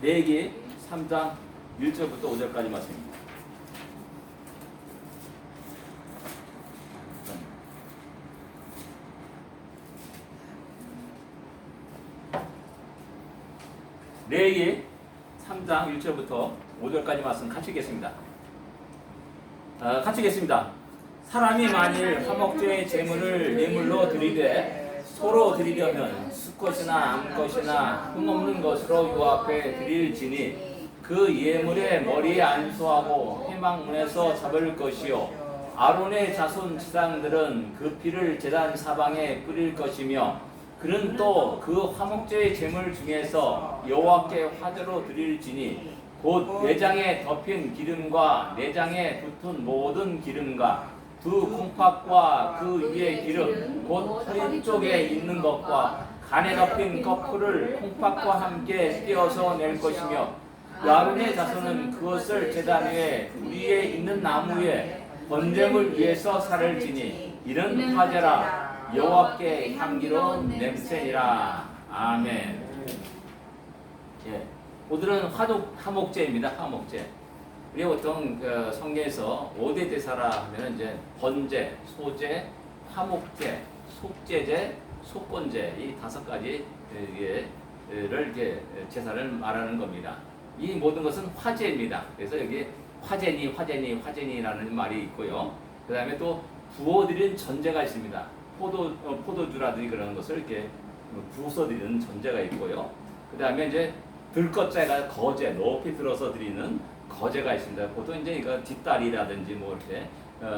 레위기 3장 1절부터 5절까지 말씀입니다. 레위기 3장 1절부터 5절까지 말씀 같이 읽겠습니다. 같이 읽겠습니다. 사람이 만일 화목제의 제물을 예물로 드리되 소로 드리려면 수컷이나 암컷이나 흠없는 것으로 요 앞에 드릴지니 그 예물의 머리에 안수하고 회막문에서 잡을 것이요 아론의 자손 지상들은 그 피를 제단 사방에 뿌릴 것이며 그는 또 그 화목제의 제물 중에서 여호와께 화제로 드릴지니 곧 내장에 덮인 기름과 내장에 붙은 모든 기름과 두 콩팥과 그 위에 기름 곧 허리 쪽에 있는 것과 간에 덮인 거풀을 콩팥과 함께 떼어서 낼 것이며 아론의 자손은 그것을 제단 위에 있는 나무에 번제물 위에서 살을 지니 이는 화제라 여호와께 향기로운 냄새니라. 아멘. 예, 오늘은 화목제입니다. 화목제. 우리 보통 성경에서 5대 제사라 하면 이제 번제, 소제, 화목제, 속제제, 속건제 이 5가지를 이렇게 제사를 말하는 겁니다. 이 모든 것은 화제입니다. 그래서 여기 화제니라는 말이 있고요. 그 다음에 또 부어드린 전제가 있습니다. 포도주라든지 그런 것을 이렇게 부어서 드리는 전제가 있고요. 그 다음에 이제 들것자가 거제, 높이 들어서 드리는 거제가 있습니다. 보통 이제 이거 뒷다리라든지 뭐 이렇게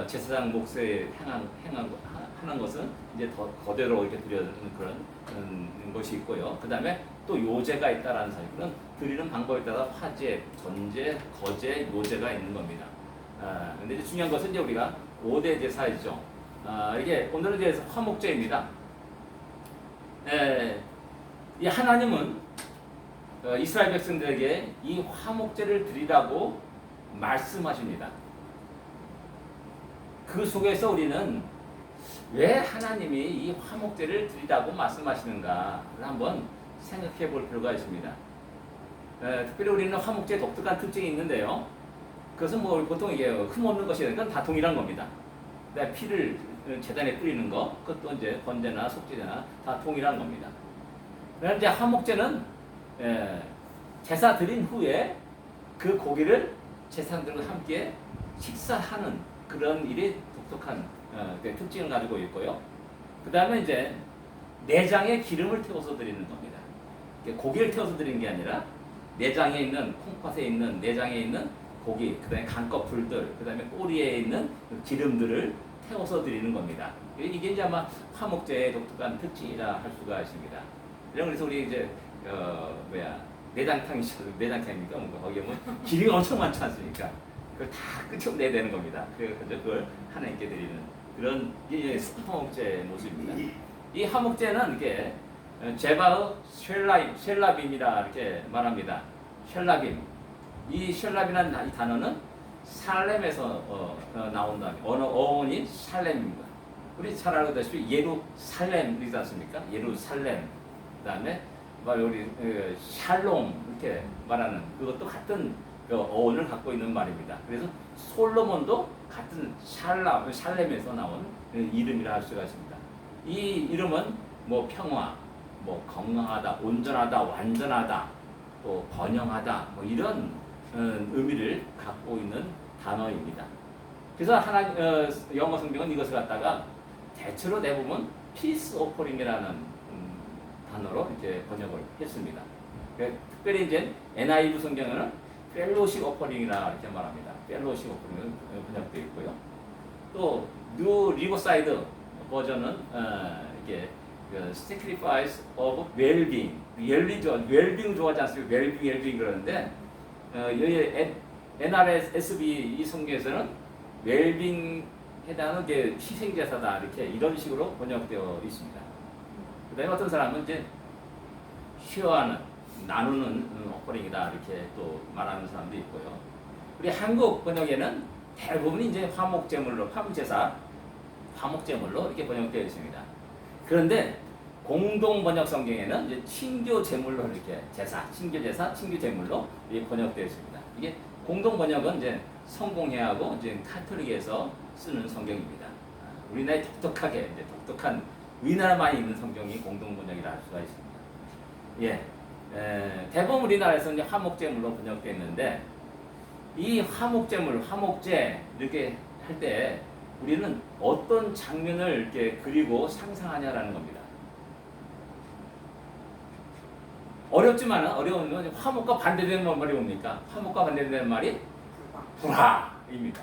제사장 몫에 하는 것은 이제 더 거대로 이렇게 드리는 그런 것이 있고요. 그 다음에 또 요제가 있다라는 사실, 그런 드리는 방법에 따라 화제, 전제, 거제, 요제가 있는 겁니다. 근데 이제 중요한 것은 이제 우리가 5대 제사이죠. 이게 오늘은 이제 화목제입니다. 이 하나님은 이스라엘 백성들에게 이 화목제를 드리라고 말씀하십니다. 그 속에서 우리는 왜 하나님이 이 화목제를 드리라고 말씀하시는가를 한번 생각해 볼 필요가 있습니다. 특별히 우리는 화목제에 독특한 특징이 있는데요. 그것은 뭐 보통 이게 흠없는 것이니까 다 동일한 겁니다. 피를 제단에 뿌리는 것, 그것도 이제 번제나 속제나 다 동일한 겁니다. 그런데 이제 화목제는 제사 드린 후에 그 고기를 제사장들과 함께 식사하는 그런 일이 독특한 특징을 가지고 있고요. 그 다음에 이제 내장에 기름을 태워서 드리는 겁니다. 고기를 태워서 드리는 게 아니라 내장에 있는 콩팥에 있는 내장에 있는 고기, 그 다음에 간꺼풀들, 그 다음에 꼬리에 있는 기름들을 태워서 드리는 겁니다. 이게 이제 아마 화목제의 독특한 특징이라 할 수가 있습니다. 그래서 우리 이제 내장탕입니까? 거기에 뭐 기름이 엄청 많지 않습니까? 그걸 다 끝으로 내야 되는 겁니다. 그걸 하나님께 드리는 그런 화목제의 모습입니다. 이 화목제는 이게 제바흐 쉘라빔이라 이렇게 말합니다. 쉘라빔. 이 쉘라빔이라는 이 단어는 살렘에서 나온다. 어원이 살렘입니다. 우리 잘 알다시피 예루살렘이지 않습니까? 예루살렘. 그다음에 우리 샬롬 이렇게 말하는 그것도 같은 어원을 갖고 있는 말입니다. 그래서 솔로몬도 같은 살렘에서 나온 이름이라 할 수가 있습니다. 이 이름은 뭐 평화, 뭐 건강하다, 온전하다, 완전하다, 또 번영하다, 뭐 이런 의미를 갖고 있는 단어입니다. 그래서 영어 성경은 이것을 갖다가 대체로 대부분 피스 오퍼링이라는 단어로 이렇게 번역을 했습니다. 특별히 이제 NIV 성경에는 펠로십 오퍼링이라 이렇게 말합니다. 펠로십 오퍼링은 번역되어 있고요. 또 뉴 리버사이드 버전은 이게 Sacrifice of Well-being, 웰빙 좋아하지 않습니까? 웰빙 그러는데 여기 NRSV 이 성경에서는 웰빙 해당하는 게 희생제사다 이렇게 이런 식으로 번역되어 있습니다. 그다음에 어떤 사람은 이제 쉐어하는 나누는 오퍼링이다 이렇게 또 말하는 사람도 있고요. 우리 한국 번역에는 대부분이 이제 화목제물로 화목제물로 이렇게 번역되어 있습니다. 그런데 공동 번역 성경에는 이제 친교 제물로 이렇게 제사, 친교 제사, 친교 제물로 번역되어 있습니다. 이게 공동 번역은 이제 성공회하고 이제 카톨릭에서 쓰는 성경입니다. 우리나라에 독특하게 이제 독특한 우리나라만 있는 성경이 공동 번역이라 할 수가 있습니다. 예, 대부분 우리나라에서 이제 화목제물로 번역됐는데 이 화목제물, 화목제 이렇게 할 때 우리는 어떤 장면을 이렇게 그리고 상상하냐라는 겁니다. 어렵지만 어려운 건 화목과 반대되는 말이 뭡니까? 화목과 반대되는 말이 불화입니다.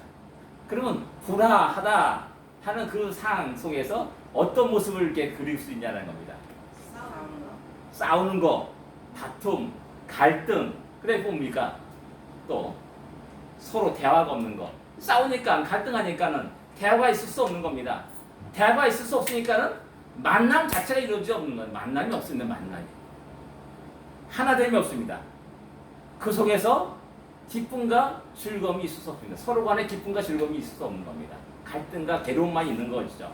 그러면 불화하다 하는 그 상황 속에서 어떤 모습을 이렇게 그릴 수 있냐는 겁니다. 싸우는 거, 다툼, 갈등, 그래 뭡니까? 또 서로 대화가 없는 거. 싸우니까 갈등하니까는 대화가 있을 수 없는 겁니다. 대화가 있을 수 없으니까는 만남 자체가 이루어지지 없는 거예요. 만남이 없습니다. 만남이. 하나됨이 없습니다. 그 속에서 기쁨과 즐거움이 있을 수 없습니다. 서로 간에 기쁨과 즐거움이 있을 수 없는 겁니다. 갈등과 괴로움만 있는 것이죠.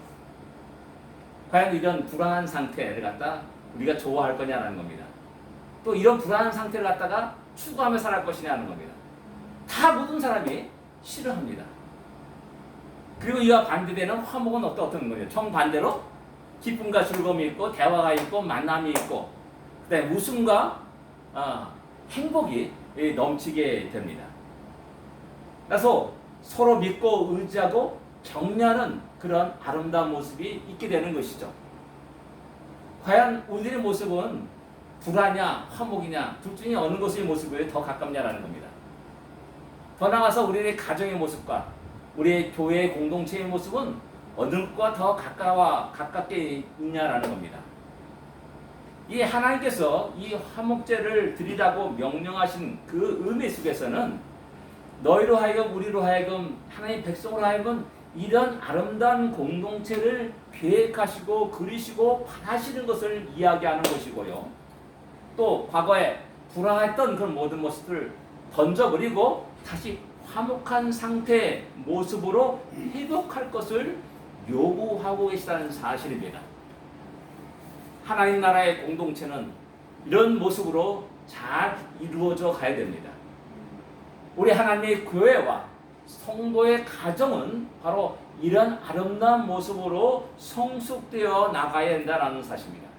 과연 이런 불안한 상태를 갖다 우리가 좋아할 거냐는 겁니다. 또 이런 불안한 상태를 갖다가 추구하며 살아갈 것이냐는 겁니다. 다 모든 사람이 싫어합니다. 그리고 이와 반대되는 화목은 어떤 거죠? 정반대로 기쁨과 즐거움이 있고 대화가 있고 만남이 있고 그다음에 웃음과 행복이 넘치게 됩니다. 그래서 서로 믿고 의지하고 격려하는 그런 아름다운 모습이 있게 되는 것이죠. 과연 우리의 모습은 불화냐 화목이냐 둘 중에 어느 것의 모습에 더 가깝냐라는 겁니다. 더 나아가서 우리의 가정의 모습과 우리의 교회의 공동체의 모습은 어느 것과 더 가깝게 있냐라는 겁니다. 이 하나님께서 이 화목제를 드리라고 명령하신 그 의미 속에서는 너희로 하여금 우리로 하여금 하나님 백성으로 하여금 이런 아름다운 공동체를 계획하시고 그리시고 바라시는 것을 이야기하는 것이고요. 또 과거에 불화했던 그런 모든 모습을 던져버리고 다시 화목한 상태의 모습으로 회복할 것을 요구하고 계시다는 사실입니다. 하나님 나라의 공동체는 이런 모습으로 잘 이루어져 가야 됩니다. 우리 하나님의 교회와 성도의 가정은 바로 이런 아름다운 모습으로 성숙되어 나가야 된다는 사실입니다.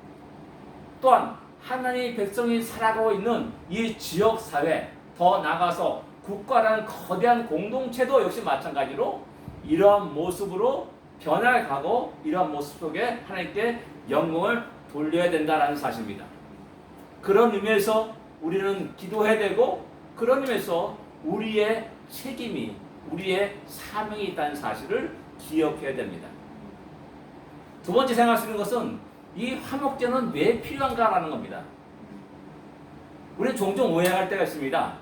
또한 하나님의 백성이 살아가고 있는 이 지역사회, 더 나아가서 국가라는 거대한 공동체도 역시 마찬가지로 이러한 모습으로 변화해가고 이러한 모습 속에 하나님께 영광을 돌려야 된다는 사실입니다. 그런 의미에서 우리는 기도해야 되고 그런 의미에서 우리의 책임이 우리의 사명이 있다는 사실을 기억해야 됩니다. 두 번째 생각할 수 있는 것은 이 화목제는 왜 필요한가라는 겁니다. 우리는 종종 오해할 때가 있습니다.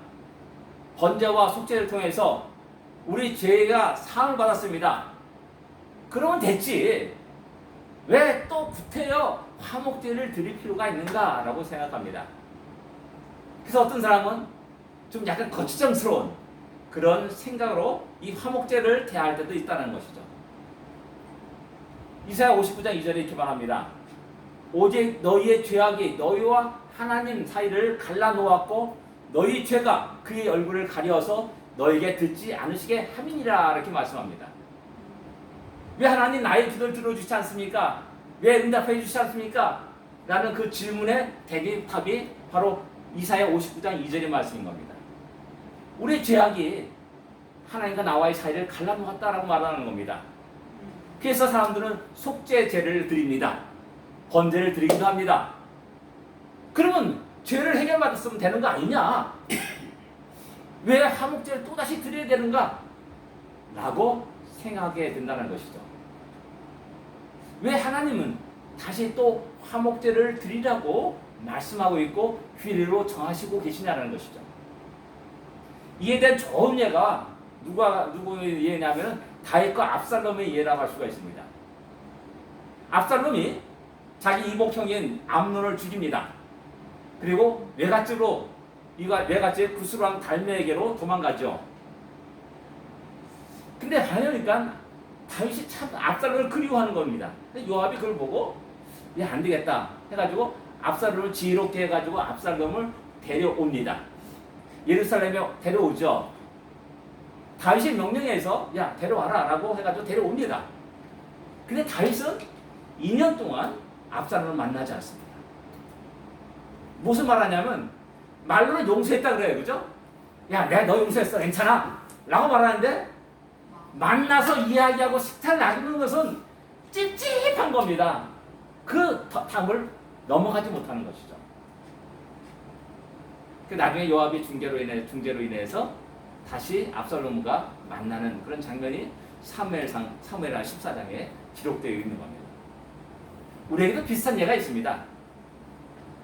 번제와 속죄를 통해서 우리 죄가 사함을 받았습니다. 그러면 됐지. 왜 또 구태여 화목제를 드릴 필요가 있는가라고 생각합니다. 그래서 어떤 사람은 좀 약간 거추장스러운 그런 생각으로 이 화목제를 대할 때도 있다는 것이죠. 이사야 59장 2절에 이렇게 말합니다. 오직 너희의 죄악이 너희와 하나님 사이를 갈라놓았고 너희 죄가 그의 얼굴을 가려서 너에게 듣지 않으시게 함이니라 이렇게 말씀합니다. 왜 하나님 나의 기도를 들어주지 않습니까? 왜 응답해 주시지 않습니까? 라는 그 질문의 대답이 바로 이사야 59장 2절의 말씀인 겁니다. 우리의 죄악이 하나님과 나와의 사이를 갈라놓았다라고 말하는 겁니다. 그래서 사람들은 속죄제를 드립니다. 번제를 드리기도 합니다. 그러면 죄를 해결받았으면 되는 거 아니냐? 왜 화목제를 또다시 드려야 되는가? 라고 생각하게 된다는 것이죠. 왜 하나님은 다시 또 화목제를 드리라고 말씀하고 있고 규례로 정하시고 계시냐는 것이죠. 이에 대한 좋은 예가 누구의 예냐면 다윗과 압살롬의 예라고 할 수가 있습니다. 압살롬이 자기 이복형인 암논을 죽입니다. 그리고 외갓집의 구스랑 달메에게로 도망가죠. 근데 봐보니까 다윗이 참 압살롬을 그리워하는 겁니다. 근데 요압이 그걸 보고 안 되겠다 해가지고 압살롬을 지혜롭게 해가지고 압살롬을 데려옵니다. 예루살렘에 데려오죠. 다윗의 명령에서 야 데려와라 라고 해가지고 데려옵니다. 근데 다윗은 2년 동안 압살롬을 만나지 않습니다. 무슨 말하냐면 말로는 용서했다 그래요. 그죠? 야 내가 너 용서했어 괜찮아 라고 말하는데 만나서 이야기하고 식탁을 나누는 것은 찝찝한 겁니다. 그 담을 넘어가지 못하는 것이죠. 그 나중에 요압의 중재로 인해서 다시 압살롬과 만나는 그런 장면이 사무엘상 14장에 기록되어 있는 겁니다. 우리에게도 비슷한 예가 있습니다.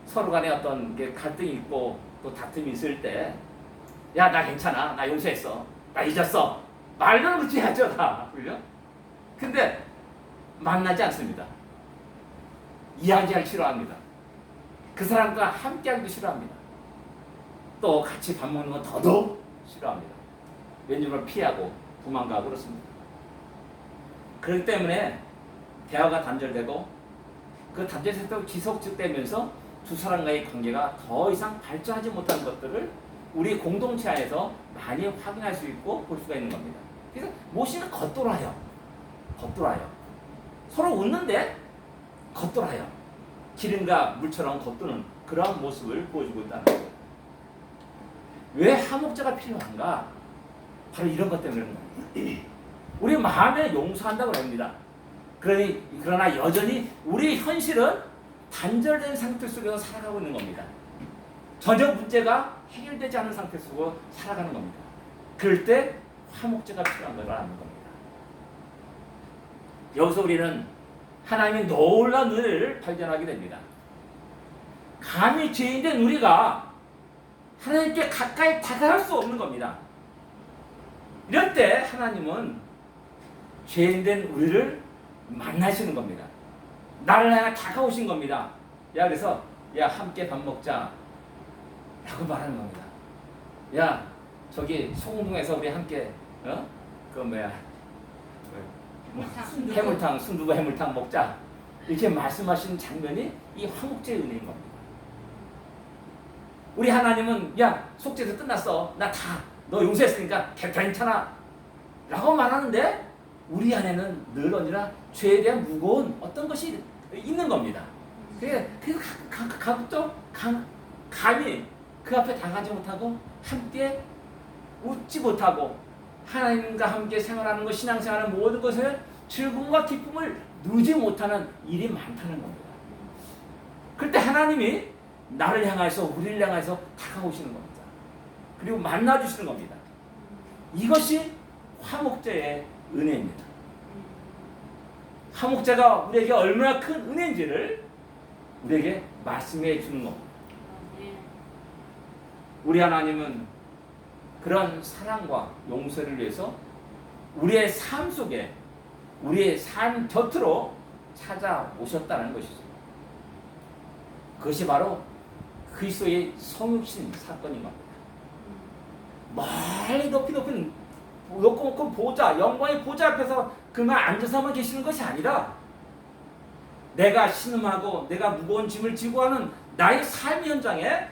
서로 간에 어떤 갈등이 있고 또 다툼이 있을 때 야 나 괜찮아 나 용서했어 나 잊었어 말로는 그렇게 하죠 다. 그죠? 근데 만나지 않습니다. 이야기하기 싫어합니다. 그 사람과 함께하기도 싫어합니다. 또 같이 밥 먹는 건 더더욱 싫어합니다. 왠지 모르게 피하고 도망가고 그렇습니다. 그렇기 때문에 대화가 단절되고 그 단절되고 지속되면서 두 사람과의 관계가 더 이상 발전하지 못한 것들을 우리 공동체 안에서 많이 확인할 수 있고 볼 수가 있는 겁니다. 그래서 모시는 겉돌아요. 서로 웃는데 겉돌아요. 기름과 물처럼 겉도는 그런 모습을 보여주고 있다는 거예요. 왜 화목제가 필요한가? 바로 이런 것 때문에 그런 겁니다. 우리 마음에 용서한다고 합니다. 그러나 여전히 우리 현실은 단절된 상태 속에서 살아가고 있는 겁니다. 전혀 문제가 해결되지 않은 상태 속으로 살아가는 겁니다. 그럴 때 화목제가 필요한 거라는 겁니다. 여기서 우리는 하나님의 놀라운 은혜를 발견하게 됩니다. 감히 죄인된 우리가 하나님께 가까이 다가갈 수 없는 겁니다. 이럴 때 하나님은 죄인된 우리를 만나시는 겁니다. 나를 향해 다가오신 겁니다. 야 그래서 야 함께 밥 먹자 라고 말하는 겁니다. 야 저기 소공동에서 우리 함께 그 뭐야 해물탕 순두부 해물탕 먹자 이렇게 말씀하시는 장면이 이 화목제의 은혜인 겁니다. 우리 하나님은 야 속죄도 끝났어 나 다 너 용서했으니까 괜찮아 라고 말하는데 우리 안에는 늘 언제나 죄에 대한 무거운 어떤 것이 있는 겁니다. 그래서 감히 그 앞에 다가지 못하고 함께 웃지 못하고 하나님과 함께 생활하는 것, 신앙생활하는 모든 것에 즐거움과 기쁨을 누리지 못하는 일이 많다는 겁니다. 그럴 때 하나님이 나를 향해서 우리를 향해서 다가오시는 겁니다. 그리고 만나주시는 겁니다. 이것이 화목제의 은혜입니다. 화목제가 우리에게 얼마나 큰 은혜인지를 우리에게 말씀해 주는 겁니다. 우리 하나님은 그런 사랑과 용서를 위해서 우리의 삶 속에 우리의 삶 곁으로 찾아오셨다는 것이죠. 그것이 바로 그리스도의 성육신 사건인 겁니다. 멀리 높이 높은 보좌, 영광의 보좌 앞에서 그만 앉아서만 계시는 것이 아니라 내가 신음하고 내가 무거운 짐을 지고 하는 나의 삶 현장에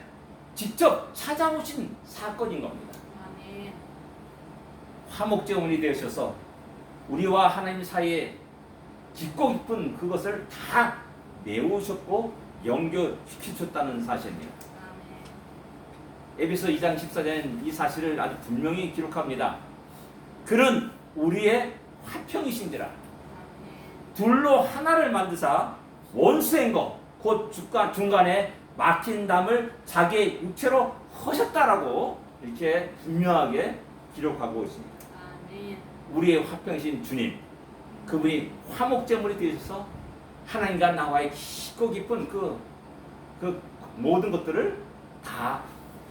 직접 찾아오신 사건인 겁니다. 화목제물이 되셔서 우리와 하나님 사이에 깊고 깊은 그것을 다 메우셨고 연결시키셨다는 사실입니다. 에베소 2장 14절엔 이 사실을 아주 분명히 기록합니다. 그는 우리의 화평이신지라 둘로 하나를 만드사 원수인 것 곧 중간에 막힌 담을 자기의 육체로 허셨다라고 이렇게 분명하게 기록하고 있습니다. 우리의 화평이신 주님 그분이 화목제물이 되셔서 하나님과 나와의 깊고 깊은 그 모든 것들을 다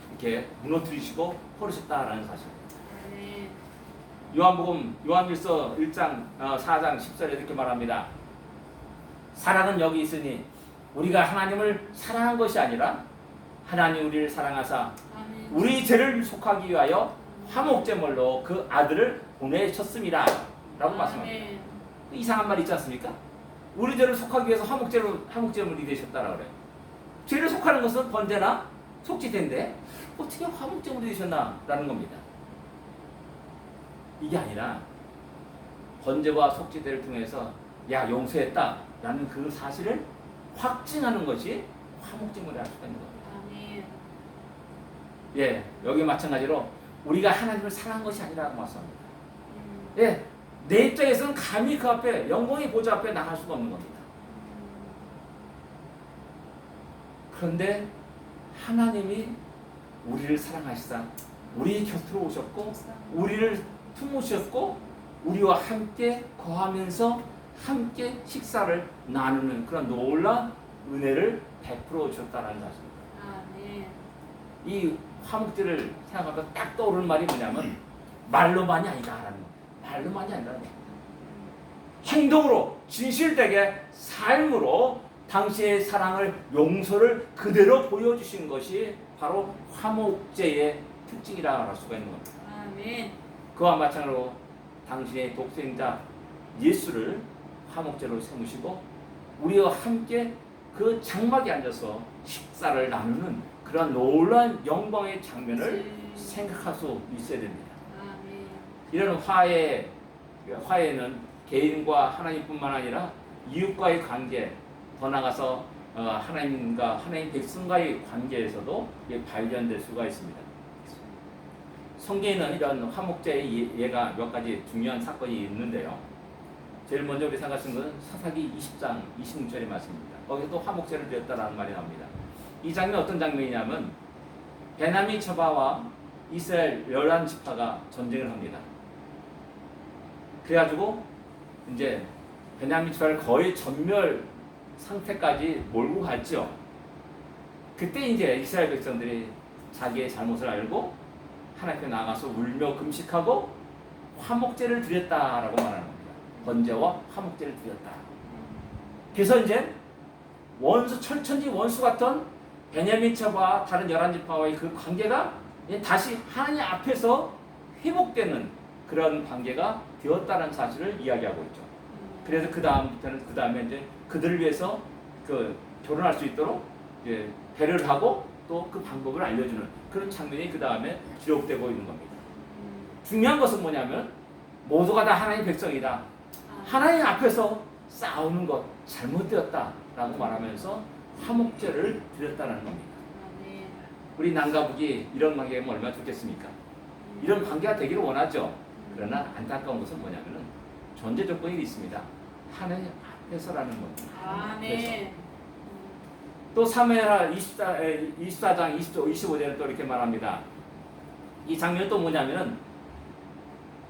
이렇게 무너뜨리시고 버리셨다라는 사실입니다. 요한일서 1장 4장 10절에 이렇게 말합니다. 사랑은 여기 있으니 우리가 하나님을 사랑한 것이 아니라 하나님 우리를 사랑하사 우리 죄를 속하기 위하여 화목제물로 그 아들을 보내셨습니다 라고 말씀합니다. 이상한 말 있지 않습니까? 우리 죄를 속하기 위해서 화목제물이 되셨다라고 그래요. 죄를 속하는 것은 번제나 속죄제인데 어떻게 화목제물이 되셨나라는 겁니다. 이게 아니라 번제와 속죄제를 통해서 야 용서했다라는 그 사실을 확증하는 것이 화목제물이 할 수가 있는 겁니다. 아멘. 예, 여기 마찬가지로 우리가 하나님을 사랑한 것이 아니라고 말씀합니다. 예, 내 입장에서는 감히 그 앞에 영광의 보좌 앞에 나갈 수가 없는 겁니다. 그런데 하나님이 우리를 사랑하시사 우리 곁으로 오셨고 우리를 품으셨고 우리와 함께 거하면서 함께 식사를 나누는 그런 놀라운 은혜를 베풀어 주셨다는 것입니다. 아멘. 이 화목제를 생각하면 딱 떠오르는 말이 뭐냐면 말로만이 아니다라는 겁니다. 말로만이 아니라는 겁니다. 행동으로 진실되게 삶으로 당시의 사랑을 용서를 그대로 보여주신 것이 바로 화목제의 특징이라 할 수가 있는 겁니다. 아멘. 그와 마찬가지로 당신의 독생자 예수를 화목제로 삼으시고 우리와 함께 그 장막에 앉아서 식사를 나누는 그런 놀라운 영광의 장면을 생각할 수 있어야 됩니다. 아멘. 이런 화해는 개인과 하나님뿐만 아니라 이웃과의 관계, 더 나아가서 하나님과 하나님 백성과의 관계에서도 발견될 수가 있습니다. 성경에는 이런 화목제의 예가 몇 가지 중요한 사건이 있는데요. 제일 먼저 우리 생각하시는 것은 사사기 20장 26절의 말씀입니다. 거기서도 화목제를 드렸다라는 말이 나옵니다. 이 장면 어떤 장면이냐면 베냐민 지파와 이스라엘 11지파가 전쟁을 합니다. 그래가지고 이제 베냐민 지파를 거의 전멸 상태까지 몰고 갔죠. 그때 이제 이스라엘 백성들이 자기의 잘못을 알고 하나님께 나가서 울며 금식하고 화목제를 드렸다라고 말하는 겁니다. 번제와 화목제를 드렸다. 그래서 이제 원수 철천지 원수 같던 베냐민 지파와 다른 11지파와의 그 관계가 다시 하나님 앞에서 회복되는 그런 관계가 되었다는 사실을 이야기하고 있죠. 그래서 그 다음에 이제 그들을 위해서 결혼할 수 있도록 이제 배려를 하고 또 그 방법을 알려주는 그런 장면이 그 다음에 기록되고 있는 겁니다. 중요한 것은 뭐냐면 모두가 다 하나님 백성이다. 하나님 앞에서 싸우는 것 잘못되었다라고 말하면서 화목제를 드렸다는 겁니다. 우리 남과 북이 이런 관계가 얼마나 좋겠습니까? 이런 관계가 되기를 원하죠. 그러나 안타까운 것은 뭐냐면은 전제 조건이 있습니다. 하나님 앞에서라는 겁니다. 아멘. 또 사무엘하 24장 25절에 또 이렇게 말합니다. 이 장면은 또 뭐냐면은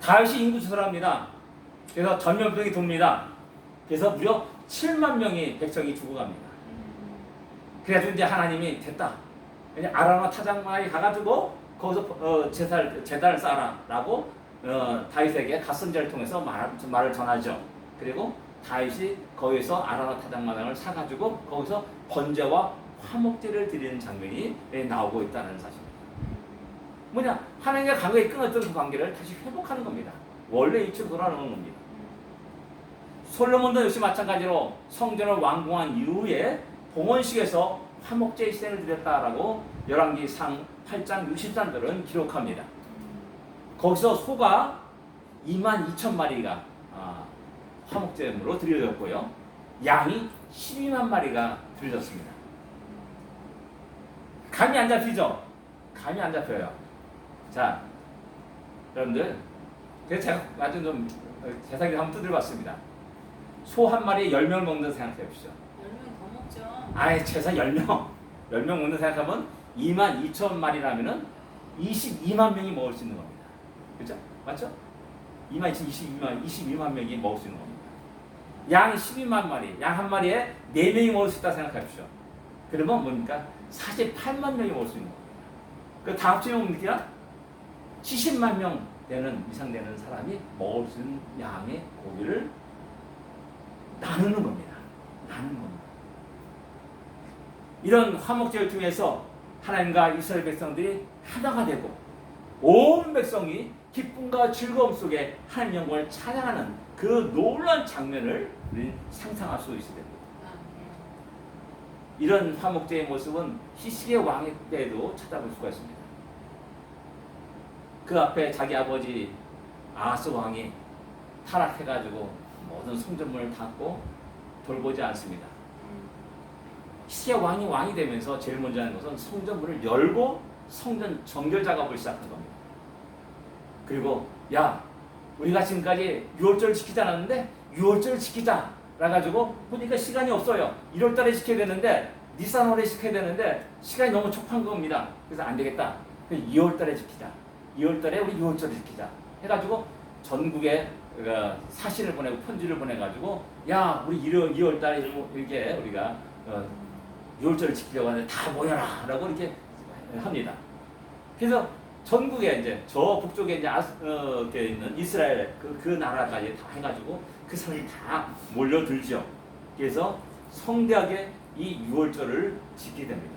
다윗이 인구조사합니다. 그래서 전염병이 돕니다. 그래서 무려 7만 명의 백성이 죽어갑니다. 그래서 이제 하나님이 됐다. 그냥 아라마 타작마에 가가지고 거기서 제단을 쌓아라라고 다윗에게 갓선제를 통해서 말을 전하죠. 그리고 다윗이 거기서 아라마 타작마당을 사가지고 거기서 번제와 화목제를 드리는 장면이 나오고 있다는 사실입니다. 뭐냐? 하나님과 관계가 끊었던 그 관계를 다시 회복하는 겁니다. 원래 이치로 돌아오는 겁니다. 솔로몬도 역시 마찬가지로 성전을 완공한 이후에 봉헌식에서 화목제 희생을 드렸다라고 열왕기상 8장 60장들은 기록합니다. 거기서 소가 22,000마리가 화목제물로 드려졌고요. 양이 12만 마리가 드려졌습니다. 감이 안 잡히죠? 감이 안 잡혀요. 자, 여러분들, 그래서 제가 아주 좀 세상에 한번 두드려봤습니다. 소 한 마리에 10명을 먹는 생각해 보시죠. 10명 더 먹죠. 아예 최소 10명. 10명 먹는 생각하면 22,000마리라면은 22만 명이 먹을 수 있는 겁니다. 그렇죠? 맞죠? 22만 명이 먹을 수 있는 겁니다. 양 12만 마리, 양 한 마리에 4명이 먹을 수 있다 생각하십시오. 그러면 뭡니까? 48만 명이 먹을 수 있는 겁니다. 그 다 합치면 뭡니까? 70만 명 이상 되는 사람이 먹을 수 있는 양의 고기를 나누는 겁니다. 나누는 겁니다. 이런 화목제를 통해서 하나님과 이스라엘 백성들이 하나가 되고 온 백성이 기쁨과 즐거움 속에 하나님 영광을 찬양하는 그 놀라운 장면을 우리는 상상할 수 있어야 됩니다. 이런 화목제의 모습은 히스기야 왕의 때에도 찾아볼 수가 있습니다. 그 앞에 자기 아버지 아하스 왕이 타락해가지고 모든 성전문을 닫고 돌보지 않습니다. 히스기야 왕이 되면서 제일 먼저 하는 것은 성전문을 열고 성전 정결 작업을 시작한 겁니다. 그리고 야, 우리가 지금까지 6월절을 지키지 않았는데 6월절을 지키자 라가지고 보니까 시간이 없어요. 1월달에 지켜야 되는데 니산월에 지켜야 되는데 시간이 너무 촉박한 겁니다. 그래서 안 되겠다. 2월달에 지키자. 2월달에 우리 6월절을 지키자 해가지고 전국에 사신을 보내고 편지를 보내가지고 야, 우리 2월달에 이렇게 우리가 6월절을 지키려고 하는데 다 모여라 라고 이렇게 합니다. 그래서 전국에 이제 저 북쪽에 이제 이렇게 있는 이스라엘 그 나라까지 다 해가지고 그 사람이 다 몰려들죠. 그래서 성대하게 이 6월절을 지키게 됩니다.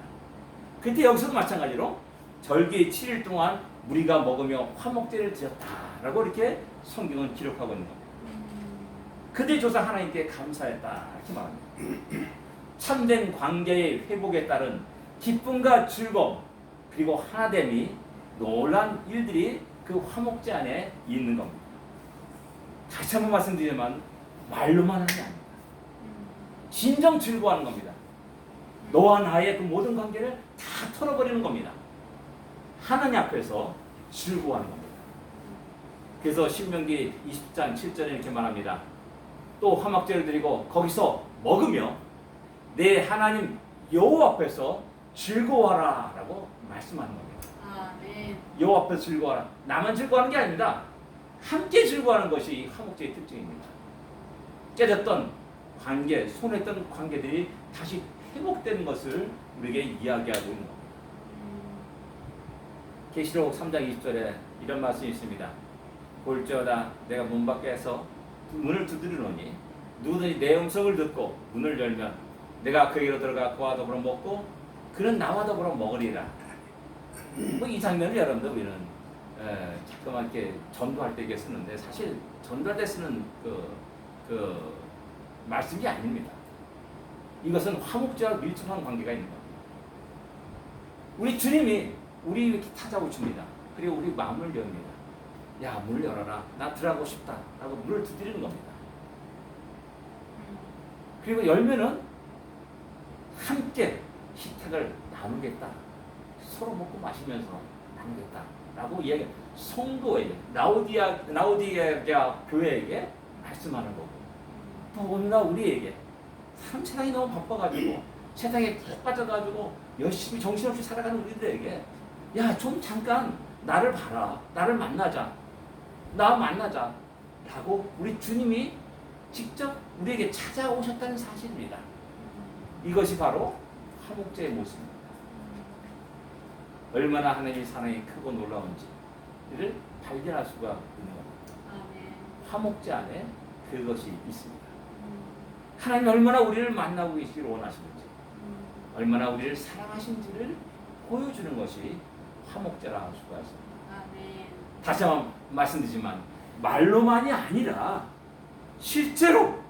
그때 여기서도 마찬가지로 절기 7일 동안 우리가 먹으며 화목제를 드렸다라고 이렇게 성경은 기록하고 있는 겁니다. 그때 조사 하나님께 감사했다 이렇게 말합니다. 참된 관계의 회복에 따른 기쁨과 즐거움 그리고 하나됨이 놀란 일들이 그 화목제 안에 있는 겁니다. 다시 한번 말씀드리지만 말로만 하는 게 아닙니다. 진정 즐거워하는 겁니다. 너와 나의 그 모든 관계를 다 털어버리는 겁니다. 하나님 앞에서 즐거워하는 겁니다. 그래서 신명기 20장 7절에 이렇게 말합니다. 또 화목제를 드리고 거기서 먹으며 내 하나님 여호와 앞에서 즐거워하라 라고 말씀하는 겁니다. 아멘. 여호와 앞에서 즐거워하라. 나만 즐거워하는 게 아닙니다. 함께 즐거워하는 것이 화목제의 특징입니다. 깨졌던 관계, 손했던 관계들이 다시 회복되는 것을 우리에게 이야기하고 있는 겁니다. 계시록 3장 20절에 이런 말씀이 있습니다. 볼지어다 내가 문 밖에서 문을 두드리노니 누구든지 내 음성을 듣고 문을 열면 내가 그에게로 들어가 그와 더불어 먹고 그는 나와 더불어 먹으리라. 뭐 이 장면을 여러분들 우리는 자꾸만 이렇게 전도할 때 이게 쓰는데 사실 전도할 때 쓰는 그 말씀이 아닙니다. 이것은 화목제와 밀접한 관계가 있는 겁니다. 우리 주님이 우리 이렇게 찾아오십니다. 그리고 우리 마음을 엽니다. 야, 문을 열어라. 나 들어가고 싶다. 라고 문을 두드리는 겁니다. 그리고 열면은 함께 식탁을 나누겠다. 서로 먹고 마시면서 나누겠다. 라고 이야기, 성도에게, 라우디게아 교회에게 말씀하는 거고. 또 오늘날 우리에게 참 세상이 너무 바빠가지고 세상에 푹 빠져가지고 열심히 정신없이 살아가는 우리들에게 야, 좀 잠깐 나를 봐라. 나를 만나자. 나 만나자. 라고 우리 주님이 직접 우리에게 찾아오셨다는 사실입니다. 이것이 바로 화목제의 모습입니다. 얼마나 하나님의 사랑이 크고 놀라운지를 발견할 수가 있는 겁니다. 아멘. 화목제 안에 그것이 있습니다. 하나님 얼마나 우리를 만나고 계시기를 원하시는지, 얼마나 우리를 사랑하신지를 보여주는 것이 화목제라 할 수가 있습니다. 아멘. 다시 한번 말씀드리지만 말로만이 아니라 실제로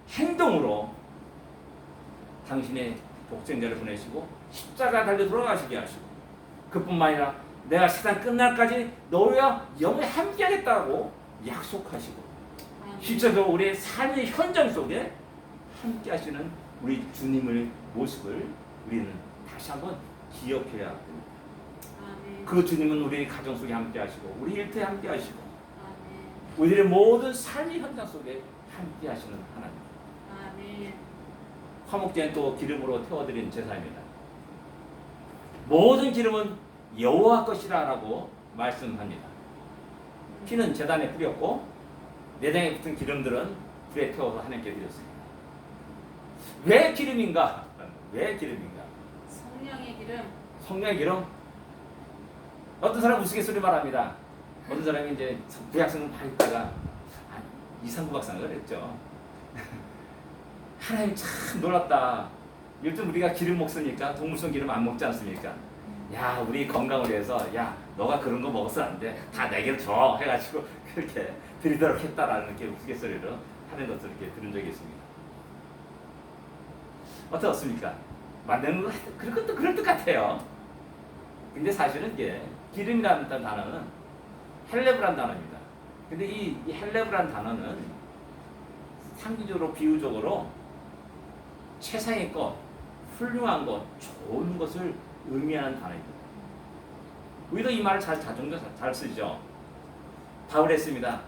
행동으로 당신의 독생자를 보내시고 십자가 달려 돌아가시게 하시고 그뿐만 아니라 내가 세상 끝날까지 너희와 영원히 함께하겠다고 약속하시고 실제로 우리의 삶의 현장 속에 함께하시는 우리 주님의 모습을 우리는 다시 한번 기억해야 합니다. 아멘. 그 주님은 우리 가정 속에 함께하시고 우리 일터에 함께하시고 아멘. 우리의 모든 삶의 현장 속에 함께하시는 하나님. 아멘. 화목제는 또 기름으로 태워드린 제사입니다. 모든 기름은 여호와 것이라라고 말씀합니다. 피는 제단에 뿌렸고 내장에 붙은 기름들은 불에 태워서 하나님께 드렸습니다. 왜 기름인가? 왜 기름인가? 성령의 기름. 성령의 기름. 어떤 사람 우스갯소리 말합니다. 어떤 사람이 이제 구약성경 봐있다가 이상구 박사가 그랬죠. 하나님 참 놀랍다. 요즘 우리가 기름 먹으니까 동물성 기름 안 먹지 않습니까? 야, 우리 건강을 위해서 야, 너가 그런 거 먹어서는 안 돼. 다 내게로 줘. 해가지고 그렇게 드리도록 했다라는 이렇게 우스갯소리로 하는 것을 이렇게 들은 적이 있습니다. 어떻습니까? 만드는 거 그것도 그럴 것 같아요. 근데 사실은 이게 기름이라는 단어는 헬레브란 단어입니다. 근데 이 헬레브란 단어는 상징적으로 비유적으로 최상의 것, 훌륭한 것, 좋은 것을 의미하는 단어입니다. 우리도 이 말을 잘 쓰죠. 바울이 했습니다.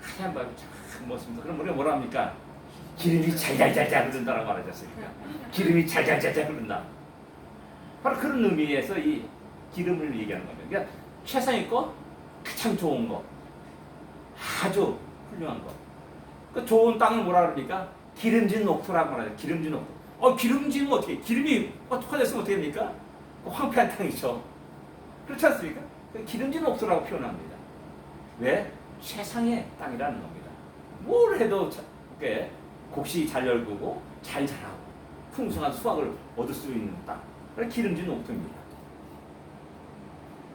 하얀 바위 참 멋있습니다. 그럼 우리가 뭐라 합니까? 기름이 잘잘잘잘 흐른다라고 말하셨습니까? 기름이 잘잘잘잘 흐른다. 바로 그런 의미에서 이 기름을 얘기하는 겁니다. 그러니까 최상의 것, 가장 좋은 것, 아주 훌륭한 것. 그 좋은 땅을 뭐라 그럽니까? 기름진 옥토라고 말하죠. 기름진 옥토. 기름지면 어떻게? 기름이 터졌으면 어떻게 됩니까? 황폐한 땅이죠. 그렇지 않습니까? 기름진 옥토라고 표현합니다. 왜? 최상의 땅이라는 겁니다. 뭘 해도 곡식이 잘 열고 잘 자라고 풍성한 수확을 얻을 수 있는 땅. 그래서 기름진 옥토입니다.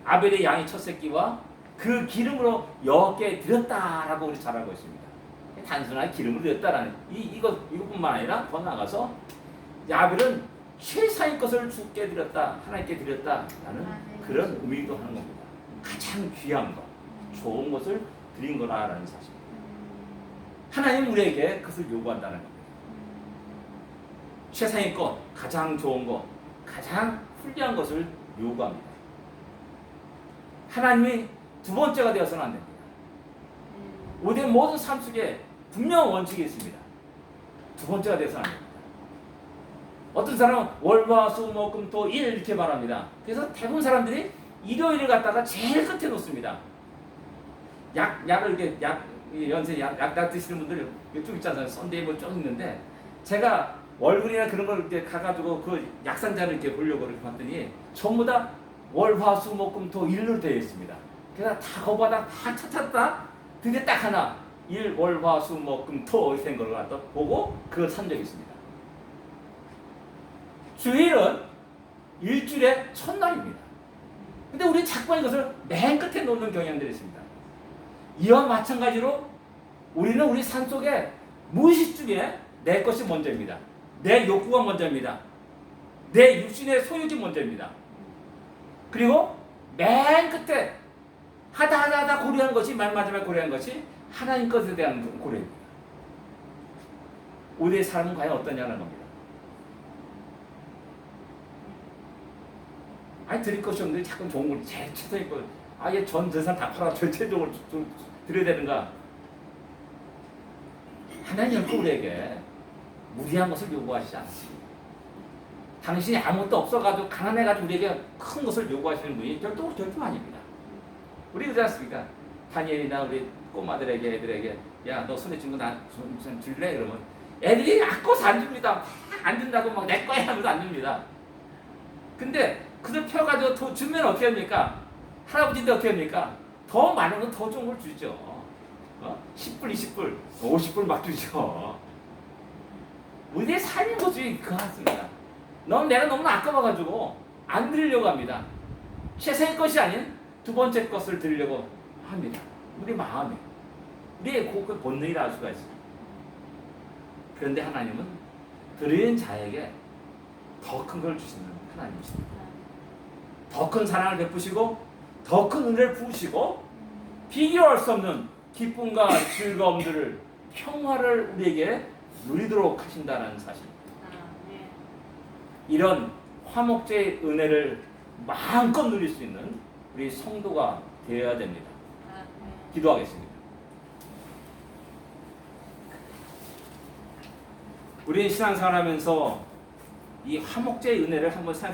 아벨의 양의 첫 새끼와 그 기름으로 여호와께 드렸다라고 우리 잘 알고 있습니다. 단순하게 기름을 드렸다라는 이것뿐만 아니라 더 나아가서 아벨은 최상의 것을 주께 드렸다, 하나님께 드렸다라는 그런 의미도 하는 겁니다. 가장 귀한 것, 좋은 것을 드린 거라는 사실입니다. 하나님 우리에게 그것을 요구한다는 겁니다. 최상의 것, 가장 좋은 것, 가장 훌륭한 것을 요구합니다. 하나님이 두 번째가 되어서는 안 됩니다. 우리의 모든 삶 속에 분명 원칙이 있습니다. 두 번째가 되어서는 안 됩니다. 어떤 사람은 월화수목금토 일 이렇게 말합니다. 그래서 대부분 사람들이 일요일을 갖다가 제일 끝에 놓습니다. 약을 이렇게 연세 약 드시는 분들 쭉 있잖아요. 썬데이 뭐쭉 있는데 제가 월급이나 그런 걸 이렇게 가가지고 그 약상자를 이렇게 보려고 이렇게 봤더니 전부 다 월화수목금토 일로 되어 있습니다. 그래서 다 거기다 다 찾았다. 드디어 딱 하나 일 월화수목금토 이렇게 된 걸 갖다 보고 그걸 산 적이 있습니다. 주일은 일주일의 첫날입니다. 근데 우리 자꾸 이것을 맨 끝에 놓는 경향들이 있습니다. 이와 마찬가지로 우리는 우리 삶 속에 무의식 중에 내 것이 먼저입니다. 내 욕구가 먼저입니다. 내 육신의 소유가 먼저입니다. 그리고 맨 끝에 하다 고려한 것이 맨 마지막에 고려한 것이 하나님 것에 대한 고려입니다. 우리의 삶은 과연 어떠냐는 겁니다. 드릴 것이 없는데 자꾸 좋은 걸 제일 최선의 걸 아예 전 재산 다 팔아 최종을 드려야 되는가? 하나님 우리에게 무리한 것을 요구하시지 않습니다. 당신이 아무것도 없어가지고 가난해가지고 우리에게 큰 것을 요구하시는 분이 절도 아닙니다. 우리 그러지 않습니까? 다니엘이나 우리 꼬마들에게 애들에게 야 너 손에 쥔 거 나 좀 줄래? 그러면 애들이 아껴서 안 줍니다. 안 준다고 막 내 거야 하면서 안 줍니다. 근데 그들 펴가지고 주면 어떻게 합니까? 할아버지인데 어떻게 합니까? 더 많은 건 더 좋은 걸 주죠. 10불, 20불, 50불 막 주죠. 우리의 삶의 모습이 그거 같습니다. 내가 너무 아까워가지고 안 드리려고 합니다. 최상의 것이 아닌 두 번째 것을 드리려고 합니다. 우리 마음에. 우리의 그 본능이라 할 수가 있습니다. 그런데 하나님은 드리는 자에게 더 큰 걸 주시는 하나님이십니다. 더 큰 사랑을 베푸시고 더 큰 은혜를 부으시고 비교할 수 없는 기쁨과 즐거움들을 평화를 우리에게 누리도록 하신다는 사실입니다. 이런 화목제의 은혜를 마음껏 누릴 수 있는 우리 성도가 되어야 됩니다. 기도하겠습니다. 우리는 신앙생활하면서 이 화목제의 은혜를 한번 생각해